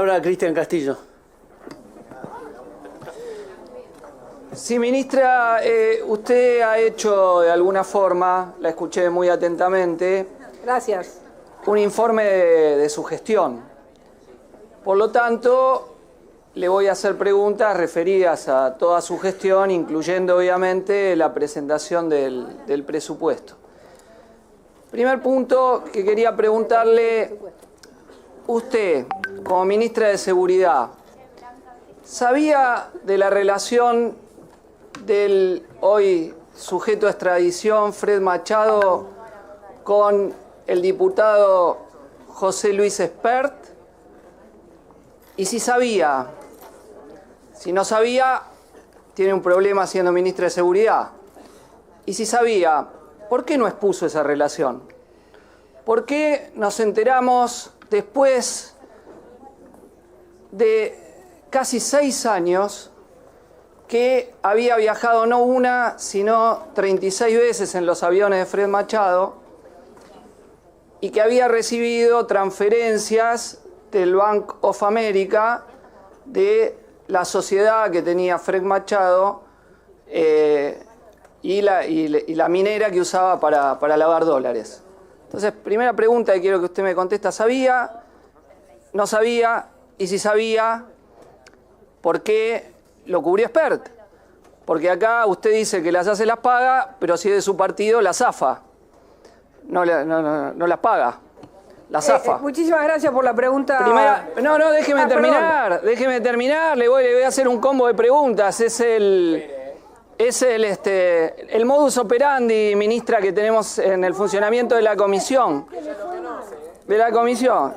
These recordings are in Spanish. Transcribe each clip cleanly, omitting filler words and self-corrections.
palabra a Cristian Castillo. Sí, ministra, usted ha hecho de alguna forma, la escuché muy atentamente, gracias, un informe de su gestión. Por lo tanto, le voy a hacer preguntas referidas a toda su gestión, incluyendo obviamente la presentación del presupuesto. Primer punto que quería preguntarle, usted, como ministra de Seguridad, ¿sabía de la relación del hoy sujeto a extradición Fred Machado con el diputado José Luis Espert? Y si sabía, si no sabía, tiene un problema siendo ministra de Seguridad. Y si sabía, ¿por qué no expuso esa relación? ¿Por qué nos enteramos después de casi 6 años que había viajado no una, sino 36 veces en los aviones de Fred Machado y que había recibido transferencias del Bank of America de la sociedad que tenía Fred Machado y la minera que usaba para lavar dólares? Entonces, primera pregunta que quiero que usted me conteste, ¿sabía? ¿No sabía? Y si sabía, ¿por qué lo cubrió Espert? Porque acá usted dice que las hace, las paga, pero si es de su partido, las zafa. No las paga, las zafa. Muchísimas gracias por la pregunta. Primera, déjeme terminar, déjeme terminar, le voy a hacer un combo de preguntas. Es el modus operandi, ministra, que tenemos en el funcionamiento de la comisión.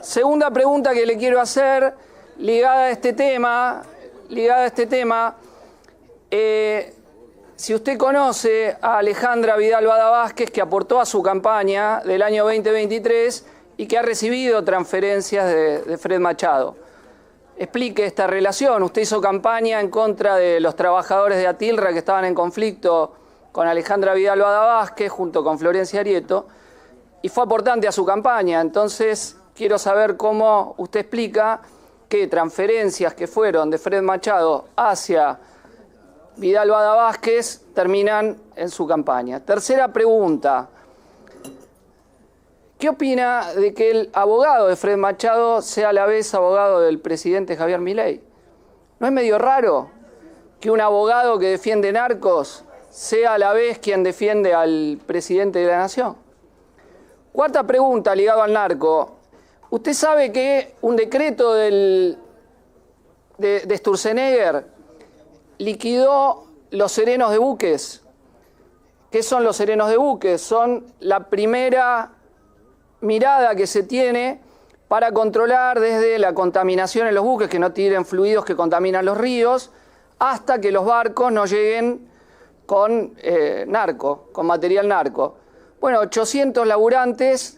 Segunda pregunta que le quiero hacer, ligada a este tema, si usted conoce a Alejandra Vidal Bada Vázquez, que aportó a su campaña del año 2023 y que ha recibido transferencias de Fred Machado. Explique esta relación. Usted hizo campaña en contra de los trabajadores de Atilra que estaban en conflicto con Alejandra Vidal Bada Vázquez junto con Florencia Arieto y fue aportante a su campaña. Entonces, quiero saber cómo usted explica que transferencias que fueron de Fred Machado hacia Vidal Bada Vázquez terminan en su campaña. Tercera pregunta. ¿Qué opina de que el abogado de Fred Machado sea a la vez abogado del presidente Javier Milei? ¿No es medio raro que un abogado que defiende narcos sea a la vez quien defiende al presidente de la nación? Cuarta pregunta ligado al narco. ¿Usted sabe que un decreto de Sturzenegger liquidó los serenos de buques? ¿Qué son los serenos de buques? Son la primera mirada que se tiene para controlar desde la contaminación en los buques, que no tiren fluidos que contaminan los ríos, hasta que los barcos no lleguen con con material narco. Bueno, 800 laburantes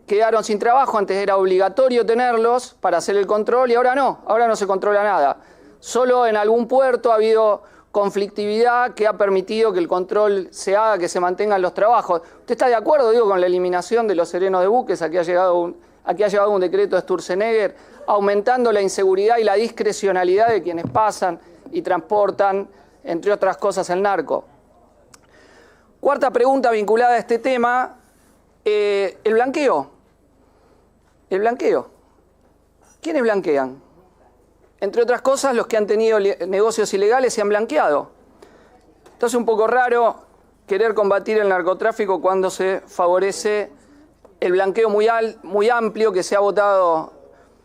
quedaron sin trabajo, antes era obligatorio tenerlos para hacer el control y ahora no se controla nada. Solo en algún puerto ha habido conflictividad que ha permitido que el control se haga, que se mantengan los trabajos. ¿Usted está de acuerdo, con la eliminación de los serenos de buques? Aquí ha llegado un decreto de Sturzenegger aumentando la inseguridad y la discrecionalidad de quienes pasan y transportan, entre otras cosas, el narco. Cuarta pregunta vinculada a este tema, el blanqueo. El blanqueo. ¿Quiénes blanquean? Entre otras cosas, los que han tenido negocios ilegales se han blanqueado. Entonces, un poco raro querer combatir el narcotráfico cuando se favorece el blanqueo muy amplio que se ha votado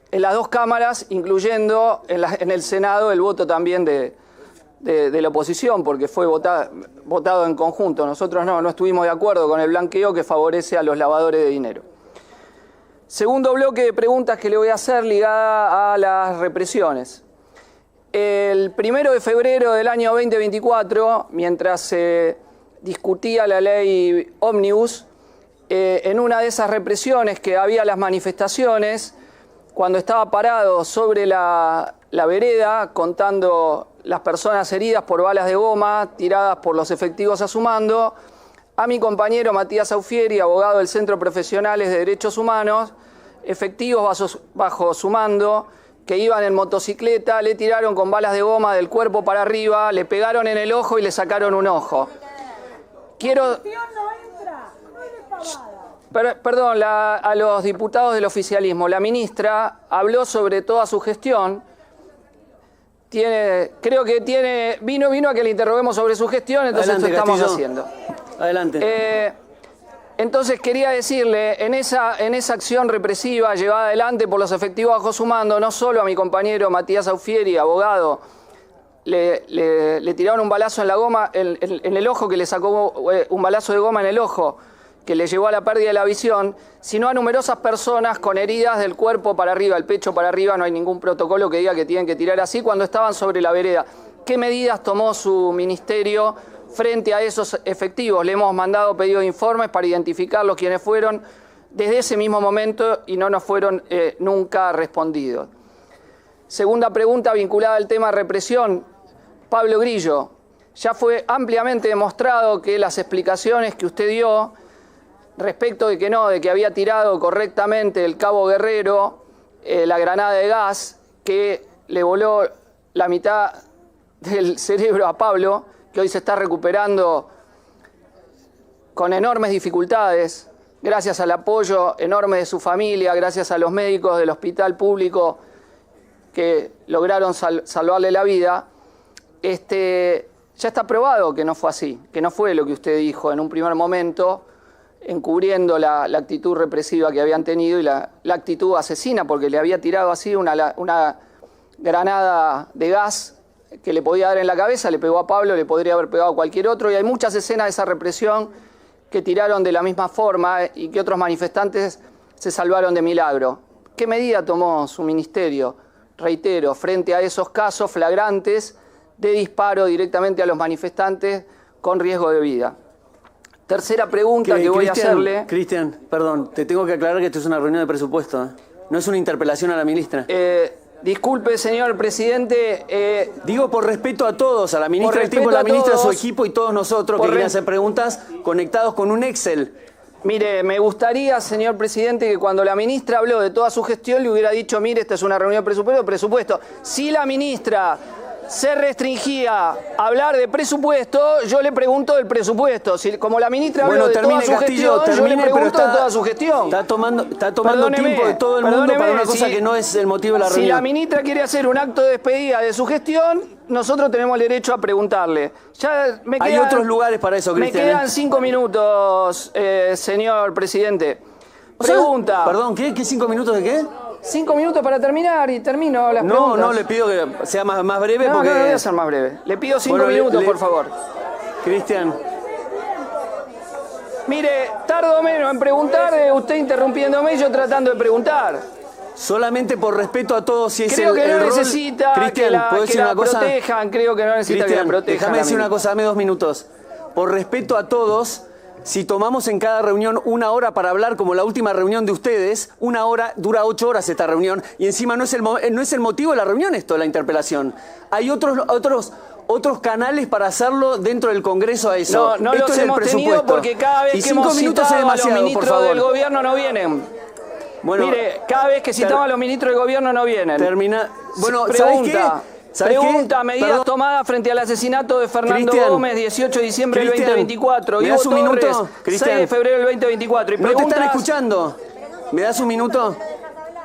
en las dos cámaras, incluyendo en el Senado el voto también de la oposición, porque fue votado en conjunto. Nosotros no estuvimos de acuerdo con el blanqueo que favorece a los lavadores de dinero. Segundo bloque de preguntas que le voy a hacer ligada a las represiones. El 1 de febrero del año 2024, mientras se discutía la ley Ómnibus, en una de esas represiones que había las manifestaciones, cuando estaba parado sobre la vereda contando las personas heridas por balas de goma tiradas por los efectivos a su mando, a mi compañero Matías Aufieri, abogado del Centro Profesionales de Derechos Humanos, efectivos bajo su mando, que iban en motocicleta, le tiraron con balas de goma del cuerpo para arriba, le pegaron en el ojo y le sacaron un ojo. Quiero... Perdón, a los diputados del oficialismo. La ministra habló sobre toda su gestión. Creo que vino a que le interroguemos sobre su gestión, entonces Adelante, esto estamos Castillo. haciendo. Adelante. Entonces quería decirle, en esa acción represiva llevada adelante por los efectivos bajo su mando, no solo a mi compañero Matías Aufieri, abogado, le tiraron un balazo en la goma, en el ojo, que le sacó un balazo de goma en el ojo, que le llevó a la pérdida de la visión, sino a numerosas personas con heridas del cuerpo para arriba, el pecho para arriba. No hay ningún protocolo que diga que tienen que tirar así cuando estaban sobre la vereda. ¿Qué medidas tomó su ministerio frente a esos efectivos? Le hemos mandado pedido de informes para identificarlos quiénes fueron desde ese mismo momento y no nos fueron nunca respondidos. Segunda pregunta vinculada al tema represión. Pablo Grillo, ya fue ampliamente demostrado que las explicaciones que usted dio respecto de que había tirado correctamente el cabo Guerrero la granada de gas que le voló la mitad del cerebro a Pablo, que hoy se está recuperando con enormes dificultades, gracias al apoyo enorme de su familia, gracias a los médicos del hospital público que lograron salvarle la vida. Ya está probado que no fue así, que no fue lo que usted dijo en un primer momento, encubriendo la actitud represiva que habían tenido y la actitud asesina, porque le había tirado así una granada de gas que le podía dar en la cabeza, le pegó a Pablo, le podría haber pegado a cualquier otro, y hay muchas escenas de esa represión que tiraron de la misma forma y que otros manifestantes se salvaron de milagro. ¿Qué medida tomó su ministerio, reitero, frente a esos casos flagrantes de disparo directamente a los manifestantes con riesgo de vida? Tercera pregunta que voy a hacerle... Cristian, perdón, te tengo que aclarar que esto es una reunión de presupuesto, ¿eh? No es una interpelación a la ministra. Disculpe, señor presidente... Digo por respeto a todos, a la ministra del tiempo, a la ministra, a su equipo y todos nosotros que quieren hacer preguntas conectados con un Excel. Mire, me gustaría, señor presidente, que cuando la ministra habló de toda su gestión le hubiera dicho, mire, esta es una reunión de presupuesto. Si la ministra se restringía a hablar de presupuesto, yo le pregunto del presupuesto. Si, como la ministra habló de toda su gestión, yo le pregunto de toda su gestión. Está tomando tiempo de todo el mundo para una cosa que no es el motivo de la reunión. Si la ministra quiere hacer un acto de despedida de su gestión, nosotros tenemos el derecho a preguntarle. Hay otros lugares para eso, Cristian. Me quedan 5 minutos, señor presidente. Pregunta. Perdón, ¿qué? ¿Qué 5 minutos de qué? 5 minutos para terminar y termino las preguntas. No, le pido que sea más breve porque... No, voy a ser más breve. Le pido 5 minutos, por favor. Cristian. Mire, tardo menos en preguntar, usted interrumpiéndome y yo tratando de preguntar. Solamente por respeto a todos, si es creo que no rol... necesita Cristian, que la protejan, creo que no necesita que la protejan. Déjame decir una cosa, dame 2 minutos. Por respeto a todos... Si tomamos en cada reunión 1 hora para hablar, como la última reunión de ustedes, 1 hora, dura 8 horas esta reunión, y encima no es el motivo de la reunión esto, la interpelación. Hay otros canales para hacerlo dentro del Congreso a eso. No los hemos tenido porque cada vez que hemos citado a los ministros del gobierno no vienen. Bueno, mire, cada vez que citamos a los ministros del gobierno no vienen. Bueno, pregunta. Pregunta, medidas tomadas frente al asesinato de Fernando Gómez, 18 de diciembre del 2024. ¿Me das un minuto? 6 de febrero del 2024. ¿No te están escuchando? ¿Me das un minuto?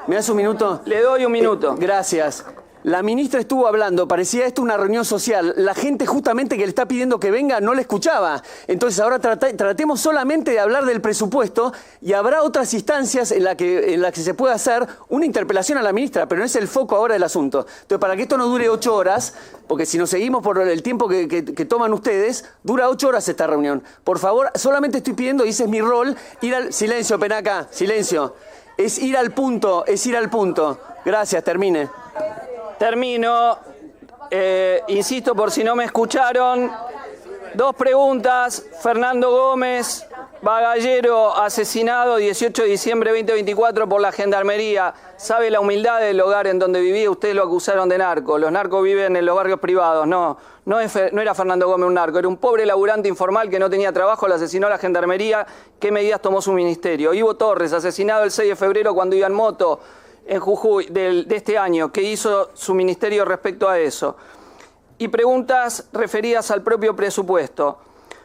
¿Me das un minuto? Le doy un minuto. Gracias. La ministra estuvo hablando, parecía esto una reunión social. La gente justamente que le está pidiendo que venga no le escuchaba. Entonces ahora tratemos solamente de hablar del presupuesto y habrá otras instancias en la que se pueda hacer una interpelación a la ministra, pero no es el foco ahora del asunto. Entonces, para que esto no dure 8 horas, porque si nos seguimos por el tiempo que toman ustedes, dura 8 horas esta reunión. Por favor, solamente estoy pidiendo, y ese es mi rol, ir al... Silencio, Penaca, silencio. Es ir al punto, Gracias, termine. Termino. Insisto por si no me escucharon. 2 preguntas. Fernando Gómez, bagallero, asesinado 18 de diciembre de 2024 por la Gendarmería. ¿Sabe la humildad del hogar en donde vivía? Ustedes lo acusaron de narco. Los narcos viven en los barrios privados. No era Fernando Gómez un narco. Era un pobre laburante informal que no tenía trabajo. Lo asesinó la Gendarmería. ¿Qué medidas tomó su ministerio? Ivo Torres, asesinado el 6 de febrero cuando iba en moto en Jujuy de este año. ¿Qué hizo su ministerio respecto a eso? Y preguntas referidas al propio presupuesto.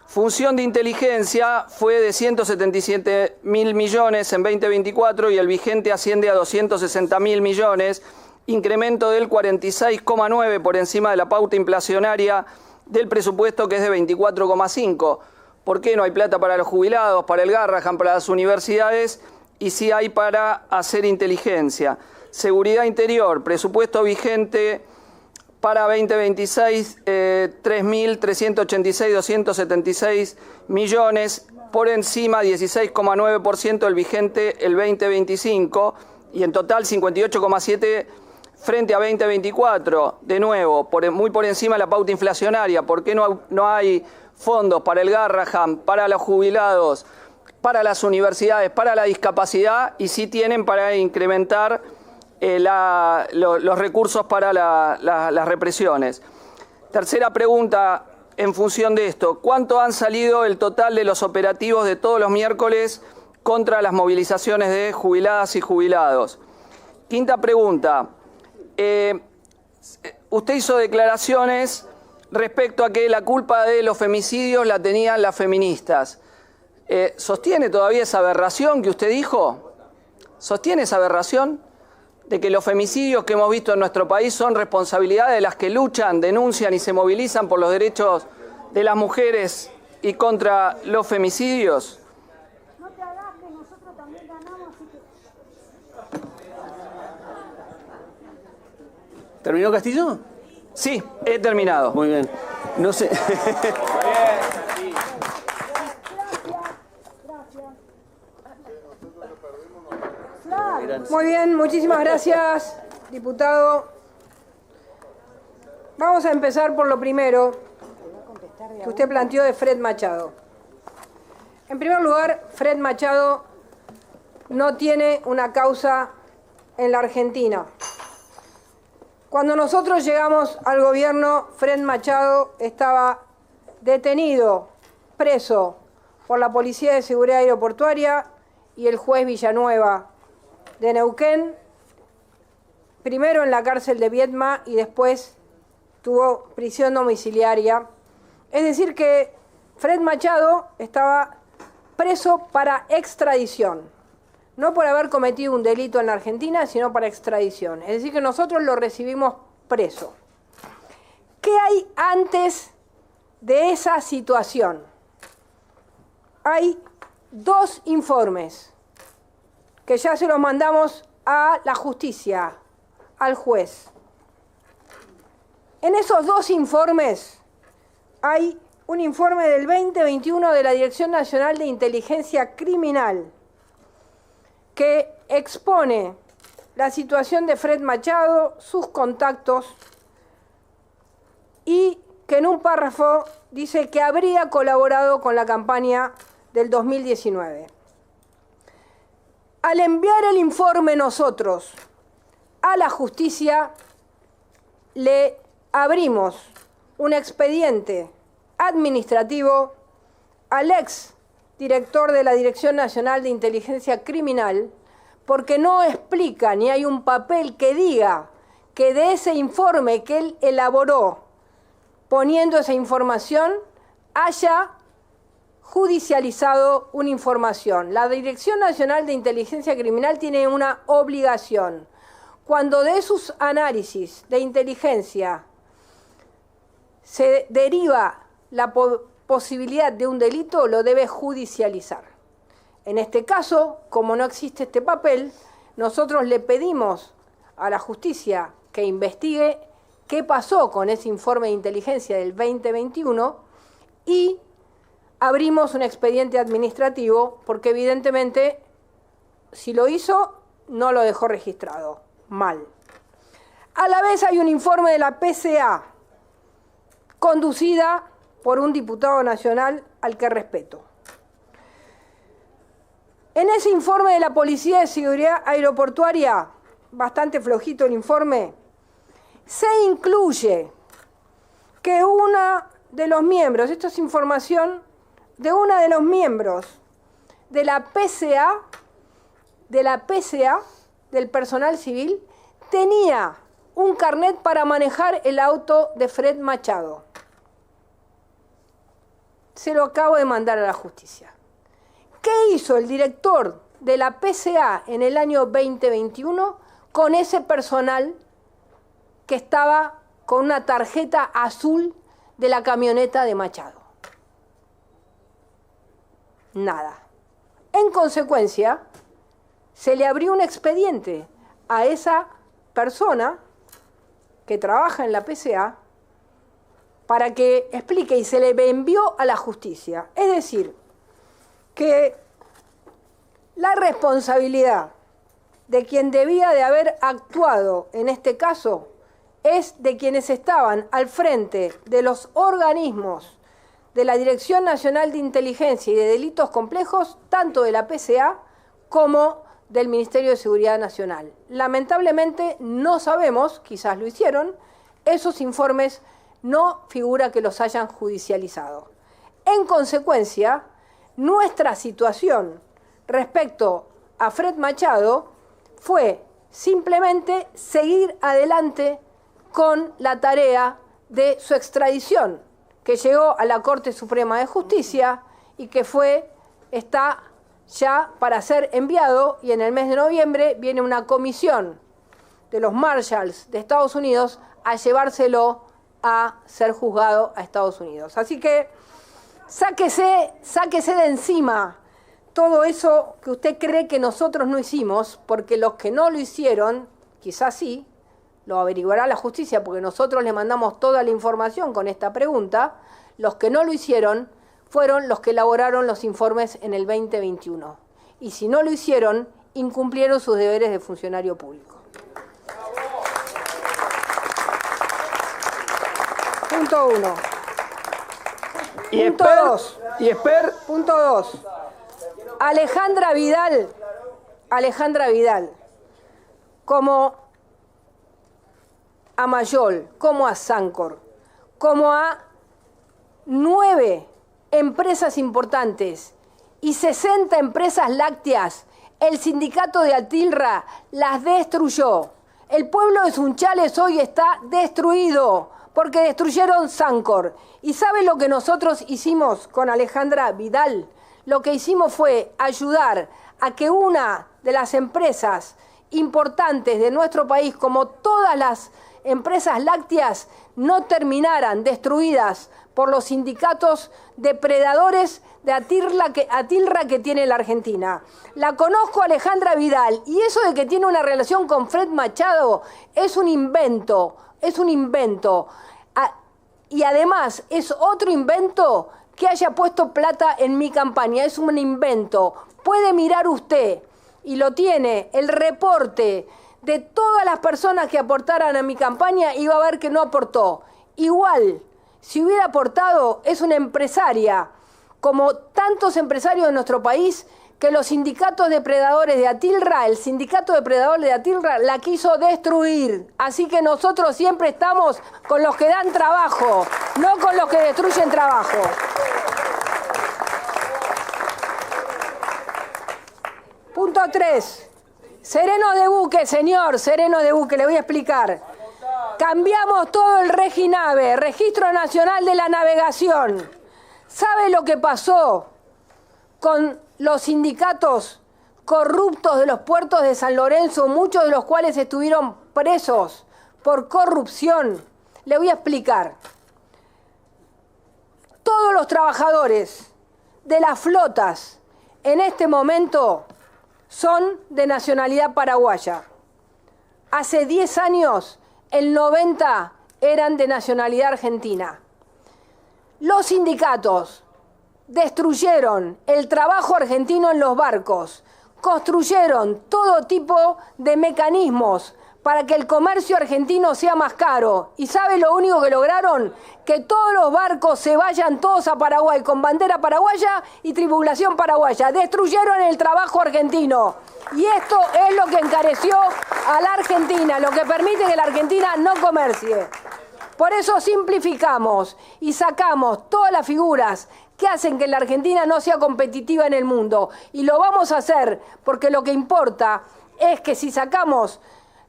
Función de inteligencia fue de 177.000 millones en 2024 y el vigente asciende a 260.000 millones, incremento del 46,9% por encima de la pauta inflacionaria del presupuesto, que es de 24,5%. ¿Por qué no hay plata para los jubilados, para el Garrahan, para las universidades? Y sí hay para hacer inteligencia. Seguridad interior, presupuesto vigente para 2026, 3.386.276 millones, por encima 16,9% del vigente el 2025 y en total 58,7% frente a 2024. De nuevo, muy por encima de la pauta inflacionaria. ¿Por qué no hay fondos para el Garrahan, para los jubilados, para las universidades, para la discapacidad? Y sí tienen para incrementar los recursos para las represiones. Tercera pregunta en función de esto. ¿Cuánto han salido el total de los operativos de todos los miércoles contra las movilizaciones de jubiladas y jubilados? Quinta pregunta. Usted hizo declaraciones respecto a que la culpa de los femicidios la tenían las feministas. ¿Sostiene todavía esa aberración que usted dijo? ¿Sostiene esa aberración de que los femicidios que hemos visto en nuestro país son responsabilidad de las que luchan, denuncian y se movilizan por los derechos de las mujeres y contra los femicidios? No te hagas que nosotros también ganamos, así que... ¿Terminó Castillo? Sí, he terminado. Muy bien. No sé. Muy bien, muchísimas gracias, diputado. Vamos a empezar por lo primero que usted planteó de Fred Machado. En primer lugar, Fred Machado no tiene una causa en la Argentina. Cuando nosotros llegamos al gobierno, Fred Machado estaba detenido, preso por la Policía de Seguridad Aeroportuaria y el juez Villanueva de Neuquén, primero en la cárcel de Viedma y después tuvo prisión domiciliaria. Es decir que Fred Machado estaba preso para extradición, no por haber cometido un delito en la Argentina, sino para extradición. Es decir que nosotros lo recibimos preso. ¿Qué hay antes de esa situación? Hay dos informes que ya se los mandamos a la justicia, al juez. En esos dos informes hay un informe del 2021 de la Dirección Nacional de Inteligencia Criminal que expone la situación de Fred Machado, sus contactos, y que en un párrafo dice que habría colaborado con la campaña del 2019. Al enviar el informe nosotros a la justicia, le abrimos un expediente administrativo al ex director de la Dirección Nacional de Inteligencia Criminal, porque no explica ni hay un papel que diga que de ese informe que él elaboró poniendo esa información haya judicializado una información. La Dirección Nacional de Inteligencia Criminal tiene una obligación. Cuando de sus análisis de inteligencia se deriva la posibilidad de un delito, lo debe judicializar. En este caso, como no existe este papel, nosotros le pedimos a la justicia que investigue qué pasó con ese informe de inteligencia del 2021 y abrimos un expediente administrativo porque evidentemente si lo hizo no lo dejó registrado. Mal. A la vez hay un informe de la PCA conducida por un diputado nacional al que respeto. En ese informe de la Policía de Seguridad Aeroportuaria, bastante flojito el informe, se incluye que una de los miembros, esto es información de una de los miembros de la PCA, del personal civil tenía un carnet para manejar el auto de Fred Machado. Se lo acabo de mandar a la justicia. ¿Qué hizo el director de la PCA en el año 2021 con ese personal que estaba con una tarjeta azul de la camioneta de Machado? Nada. En consecuencia, se le abrió un expediente a esa persona que trabaja en la PCA para que explique, y se le envió a la justicia. Es decir, que la responsabilidad de quien debía de haber actuado en este caso es de quienes estaban al frente de los organismos de la Dirección Nacional de Inteligencia y de Delitos Complejos, tanto de la PCA como del Ministerio de Seguridad Nacional. Lamentablemente no sabemos, quizás lo hicieron, esos informes no figura que los hayan judicializado. En consecuencia, nuestra situación respecto a Fred Machado fue simplemente seguir adelante con la tarea de su extradición, que llegó a la Corte Suprema de Justicia y que está ya para ser enviado, y en el mes de noviembre viene una comisión de los Marshalls de Estados Unidos a llevárselo a ser juzgado a Estados Unidos. Así que sáquese de encima todo eso que usted cree que nosotros no hicimos, porque los que no lo hicieron, quizás sí, lo averiguará la justicia, porque nosotros le mandamos toda la información con esta pregunta. Los que no lo hicieron fueron los que elaboraron los informes en el 2021. Y si no lo hicieron, incumplieron sus deberes de funcionario público. Punto 1. Punto 2. Punto 2. Alejandra Vidal, como a Mayol, como a Sancor, como a 9 empresas importantes y 60 empresas lácteas, el sindicato de Atilra las destruyó. El pueblo de Sunchales hoy está destruido porque destruyeron Sancor. ¿Y sabe lo que nosotros hicimos con Alejandra Vidal? Lo que hicimos fue ayudar a que una de las empresas importantes de nuestro país, como todas las empresas lácteas, no terminaran destruidas por los sindicatos depredadores de Atilra que tiene la Argentina. La conozco a Alejandra Vidal, y eso de que tiene una relación con Fred Machado es un invento, y además es otro invento que haya puesto plata en mi campaña, es un invento. Puede mirar usted, y lo tiene, el reporte de todas las personas que aportaran a mi campaña, y va a ver que no aportó. Igual, si hubiera aportado, es una empresaria, como tantos empresarios de nuestro país, que los sindicatos depredadores de Atilra, el sindicato depredador de Atilra, la quiso destruir. Así que nosotros siempre estamos con los que dan trabajo, no con los que destruyen trabajo. Punto 3. Serenos de buque, señor, serenos de buque, le voy a explicar. Cambiamos todo el REGINAVE, Registro Nacional de la Navegación. ¿Sabe lo que pasó con los sindicatos corruptos de los puertos de San Lorenzo, muchos de los cuales estuvieron presos por corrupción? Le voy a explicar. Todos los trabajadores de las flotas en este momento son de nacionalidad paraguaya. Hace 10 años, el 90% eran de nacionalidad argentina. Los sindicatos destruyeron el trabajo argentino en los barcos, construyeron todo tipo de mecanismos para que el comercio argentino sea más caro. ¿Y sabe lo único que lograron? Que todos los barcos se vayan todos a Paraguay con bandera paraguaya y tripulación paraguaya. Destruyeron el trabajo argentino. Y esto es lo que encareció a la Argentina, lo que permite que la Argentina no comercie. Por eso simplificamos y sacamos todas las figuras que hacen que la Argentina no sea competitiva en el mundo. Y lo vamos a hacer porque lo que importa es que si sacamos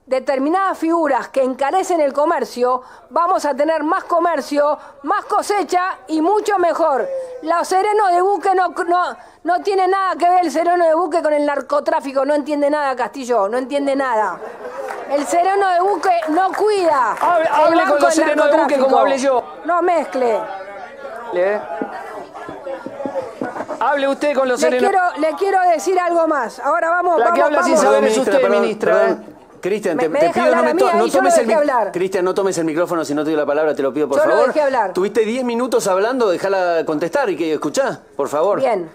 determinadas figuras que encarecen el comercio, vamos a tener más comercio, más cosecha y mucho mejor. Los serenos de buque no tiene nada que ver el sereno de buque con el narcotráfico, no entiende nada Castillo, no entiende nada. El sereno de buque no cuida. Hable con los serenos de buque como hablé yo. No mezcle. Hable usted con los serenos. Le quiero decir algo más. Ahora vamos. La que habla sin saber es usted, ministra. Cristian, te deja pido hablar a mí, no ahí yo tomes lo dejé hablar. Cristian, no tomes el micrófono si no te doy la palabra, te lo pido por Yo lo favor. dejé hablar. Tuviste 10 minutos hablando, déjala contestar y que escuchá, por favor. Bien.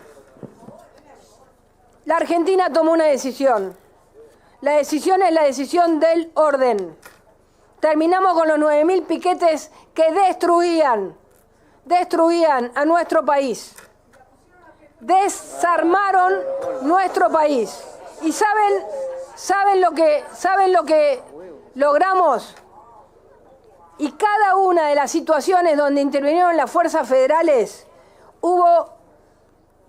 La Argentina tomó una decisión. La decisión es la decisión del orden. Terminamos con los 9.000 piquetes que destruían a nuestro país. Desarmaron nuestro país. ¿Y saben lo que logramos? Y cada una de las situaciones donde intervinieron las fuerzas federales, hubo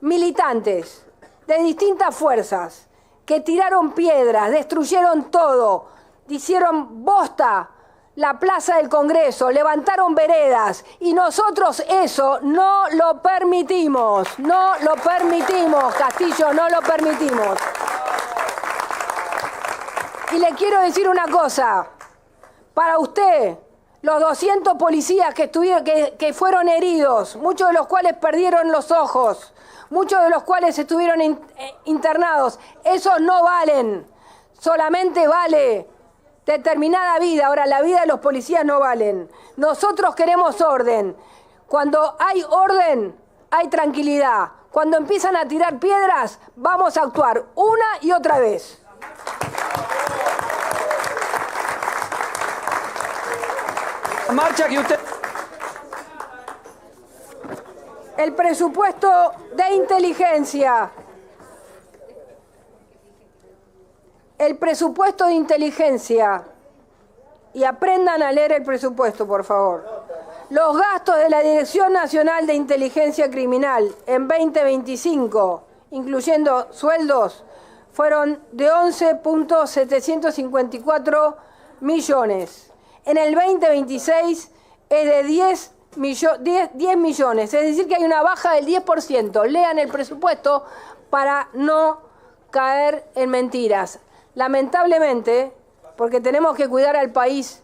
militantes de distintas fuerzas que tiraron piedras, destruyeron todo, hicieron bosta la plaza del Congreso, levantaron veredas y nosotros eso no lo permitimos, Castillo, no lo permitimos. Y le quiero decir una cosa, para usted, los 200 policías que fueron heridos, muchos de los cuales perdieron los ojos, muchos de los cuales estuvieron internados, esos no valen, solamente vale determinada vida. Ahora, la vida de los policías no valen. Nosotros queremos orden. Cuando hay orden, hay tranquilidad. Cuando empiezan a tirar piedras, vamos a actuar una y otra vez. Marcha que usted... El presupuesto de inteligencia. El presupuesto de inteligencia. Y aprendan a leer el presupuesto, por favor. Los gastos de la Dirección Nacional de Inteligencia Criminal en 2025, incluyendo sueldos, fueron de 11.754 millones. En el 2026 es de 10 millones, es decir que hay una baja del 10%. Lean el presupuesto para no caer en mentiras. Lamentablemente, porque tenemos que cuidar al país,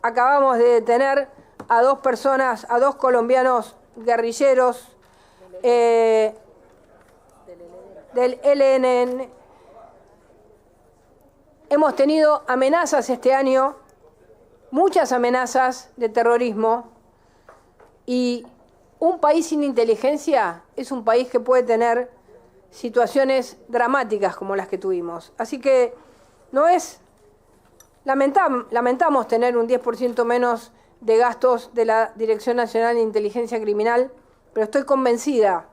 acabamos de detener a 2 personas, a 2 colombianos guerrilleros del ELN. Hemos tenido amenazas este año, muchas amenazas de terrorismo, y un país sin inteligencia es un país que puede tener situaciones dramáticas como las que tuvimos. Así que lamentamos tener un 10% menos de gastos de la Dirección Nacional de Inteligencia Criminal, pero estoy convencida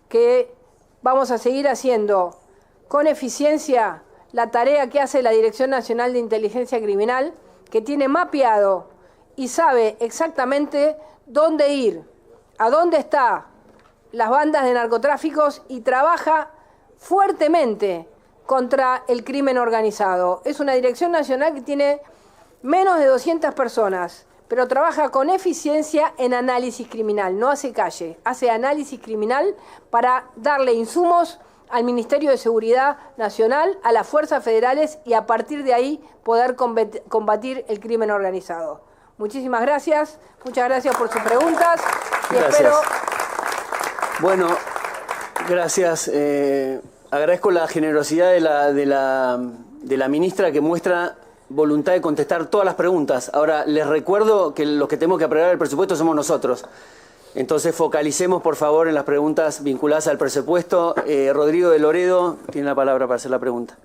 que vamos a seguir haciendo con eficiencia la tarea que hace la Dirección Nacional de Inteligencia Criminal, que tiene mapeado y sabe exactamente dónde ir, a dónde están las bandas de narcotráficos y trabaja fuertemente contra el crimen organizado. Es una Dirección Nacional que tiene menos de 200 personas, pero trabaja con eficiencia en análisis criminal, no hace calle, hace análisis criminal para darle insumos al Ministerio de Seguridad Nacional, a las fuerzas federales y a partir de ahí poder combatir el crimen organizado. Muchísimas gracias, muchas gracias por sus preguntas y espero... Bueno, gracias. Agradezco la generosidad de la ministra que muestra voluntad de contestar todas las preguntas. Ahora, les recuerdo que los que tenemos que aprobar el presupuesto somos nosotros. Entonces, focalicemos, por favor, en las preguntas vinculadas al presupuesto. Rodrigo de Loredo tiene la palabra para hacer la pregunta.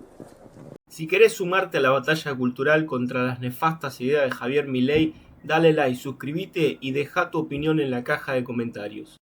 Si querés sumarte a la batalla cultural contra las nefastas ideas de Javier Milei, dale like, suscríbete y deja tu opinión en la caja de comentarios.